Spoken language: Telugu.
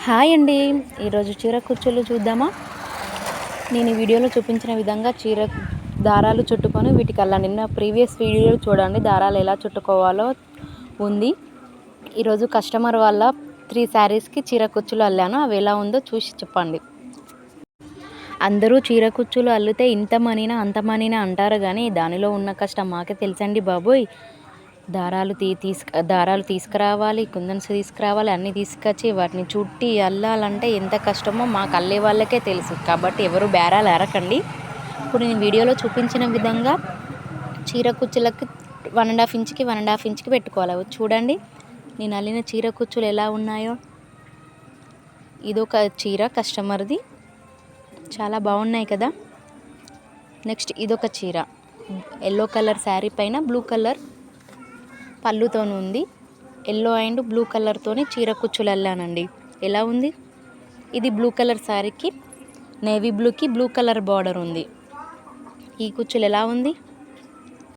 హాయ్ అండి. ఈరోజు చీర కుచ్చులు చూద్దామా. నేను ఈ వీడియోలో చూపించిన విధంగా చీర దారాలు చుట్టుకొని వీటికల్లా నిన్న ప్రీవియస్ వీడియో చూడండి, దారాలు ఎలా చుట్టుకోవాలో ఉంది. ఈరోజు కస్టమర్ వాళ్ళ 3 శారీస్కి చీర కుచ్చులు అల్లాను. అవి ఎలా ఉందో చూసి చెప్పండి. అందరూ చీర కుచ్చులు అల్లితే ఇంత మనీనా అంత మనీనా అంటారు, కానీ దానిలో ఉన్న కష్టం మాకే తెలుసండి బాబోయ్. దారాలు తీసుకురావాలి, కుందన్స్ తీసుకురావాలి, అన్నీ తీసుకొచ్చి వాటిని చుట్టి అల్లాలంటే ఎంత కష్టమో మాకు అల్లే వాళ్ళకే తెలుసు. కాబట్టి ఎవరు బేరాలు అరకండి. ఇప్పుడు నేను వీడియోలో చూపించిన విధంగా చీర కుచ్చులకి 1.5 ఇంచ్కి 1.5 ఇంచ్కి పెట్టుకోవాలి. చూడండి నేను అల్లిన చీర కుచ్చులు ఎలా ఉన్నాయో. ఇదొక చీర కస్టమర్ది, చాలా బాగున్నాయి కదా. నెక్స్ట్ ఇదొక చీర, ఎల్లో కలర్ శారీ పైన బ్లూ కలర్ పళ్ళుతో ఉంది. ఎల్లో అండ్ బ్లూ కలర్తోని చీర కుచ్చులు అల్లానండి. ఎలా ఉంది? ఇది బ్లూ కలర్ శారీకి నేవీ బ్లూకి బ్లూ కలర్ బార్డర్ ఉంది. ఈ కుచ్చులు ఎలా ఉంది?